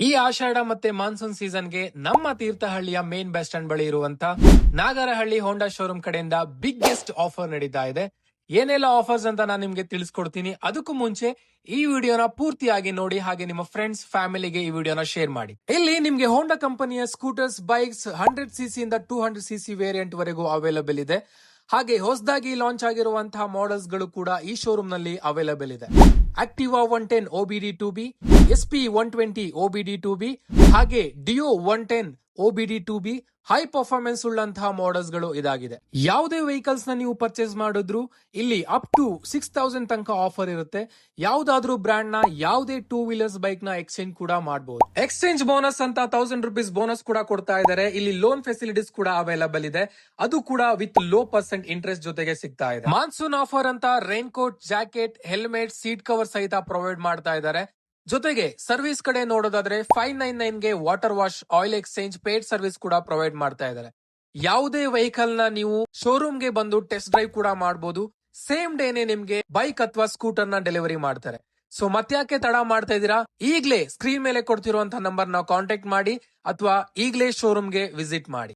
ಈ ಆಷಾಢ ಮತ್ತೆ ಮಾನ್ಸೂನ್ ಸೀಸನ್ಗೆ ನಮ್ಮ ತೀರ್ಥಹಳ್ಳಿಯ ಮೇನ್ ಬಸ್ ಸ್ಟ್ಯಾಂಡ್ ಬಳಿ ಇರುವಂತ ನಾಗರಹಳ್ಳಿ ಹೋಂಡಾ ಶೋರೂಮ್ ಕಡೆಯಿಂದ ಬಿಗ್ಗೆಸ್ಟ್ ಆಫರ್ ನಡೀತಾ ಇದೆ. ಏನೆಲ್ಲ ಆಫರ್ಸ್ ಅಂತ ನಾನು ನಿಮ್ಗೆ ತಿಳಿಸ್ಕೊಡ್ತೀನಿ. ಅದಕ್ಕೂ ಮುಂಚೆ ಈ ವಿಡಿಯೋನ ಪೂರ್ತಿಯಾಗಿ ನೋಡಿ, ಹಾಗೆ ನಿಮ್ಮ ಫ್ರೆಂಡ್ಸ್ ಫ್ಯಾಮಿಲಿಗೆ ಈ ವಿಡಿಯೋನ ಶೇರ್ ಮಾಡಿ. ಇಲ್ಲಿ ನಿಮ್ಗೆ ಹೋಂಡಾ ಕಂಪನಿಯ ಸ್ಕೂಟರ್ಸ್, ಬೈಕ್ಸ್ 100cc ಇಂದ 200cc ವೇರಿಯಂಟ್ ವರೆಗೂ ಅವೈಲೇಬಲ್ ಇದೆ. ಹಾಗೆ ಹೊಸದಾಗಿ ಲಾಂಚ್ ಆಗಿರುವಂತಹ ಮಾಡೆಲ್ಸ್ ಗಳು ಕೂಡ ಈ ಶೋರೂಮ್ ನಲ್ಲಿ ಅವೈಲೇಬಲ್ ಇದೆ. ಆಕ್ಟಿವಾ 110 OBD2B, SP 120 OBD2B, ಹಾಗೆ ಡಿಯೋ 110 OBD2B ಹೈ ಪರ್ಫಾರ್ಮೆನ್ಸ್ ಉಳ್ಳಂತಹ ಮಾಡೆಲ್ಸ್ ಗಳು ಇದಾಗಿದೆ. ಯಾವುದೇ ವೆಹಿಕಲ್ಸ್ ನ ನೀವು ಪರ್ಚೇಸ್ ಮಾಡಿದ್ರು ಇಲ್ಲಿ ಅಪ್ ಟು 6000 ತನಕ ಆಫರ್ ಇರುತ್ತೆ. ಯಾವ್ದಾದ್ರು ಬ್ರಾಂಡ್ ನ ಯಾವುದೇ 2 ವೀಲರ್ಸ್ ಬೈಕ್ ನ ಎಕ್ಸ್ಚೇಂಜ್ ಕೂಡ ಮಾಡಬಹುದು. ಎಕ್ಸ್ಚೇಂಜ್ ಬೋನಸ್ ಅಂತ 1000 ರೂಪೀಸ್ ಬೋನಸ್ ಕೂಡ ಕೊಡ್ತಾ ಇದ್ದಾರೆ. ಇಲ್ಲಿ ಲೋನ್ ಫೆಸಿಲಿಟೀಸ್ ಕೂಡ ಅವೈಲೇಬಲ್ ಇದೆ, ಅದು ಕೂಡ ವಿತ್ ಲೋ ಪರ್ಸೆಂಟ್ ಇಂಟ್ರೆಸ್ಟ್ ಜೊತೆಗೆ ಸಿಗ್ತಾ ಇದೆ. ಮಾನ್ಸೂನ್ ಆಫರ್ ಅಂತ raincoat, jacket, helmet, seat cover ಸಹಿತ ಪ್ರೊವೈಡ್ ಮಾಡ್ತಾ ಇದ್ದಾರೆ. ಜೊತೆಗೆ ಸರ್ವಿಸ್ ಕಡೆ ನೋಡೋದಾದ್ರೆ 599 ಗೆ water wash, oil exchange, paid service ಕೂಡ ಪ್ರೊವೈಡ್ ಮಾಡ್ತಾ ಇದ್ದಾರೆ. ಯಾವುದೇ ವೆಹಿಕಲ್ ನ ನೀವು ಶೋರೂಮ್ ಗೆ ಬಂದು ಟೆಸ್ಟ್ ಡ್ರೈವ್ ಕೂಡ ಮಾಡಬಹುದು. ಸೇಮ್ ಡೇನೆ ನಿಮ್ಗೆ ಬೈಕ್ ಅಥವಾ ಸ್ಕೂಟರ್ ನ ಡೆಲಿವರಿ ಮಾಡ್ತಾರೆ. ಸೊ ಮತ್ತ್ಯಾಕೆ ತಡ ಮಾಡ್ತಾ ಇದೀರಾ? ಈಗಲೇ ಸ್ಕ್ರೀನ್ ಮೇಲೆ ಕೊಡ್ತಿರುವಂತಹ ನಂಬರ್ ನ ಕಾಂಟ್ಯಾಕ್ಟ್ ಮಾಡಿ ಅಥವಾ ಈಗಲೇ ಶೋರೂಮ್ ಗೆ ವಿಸಿಟ್ ಮಾಡಿ.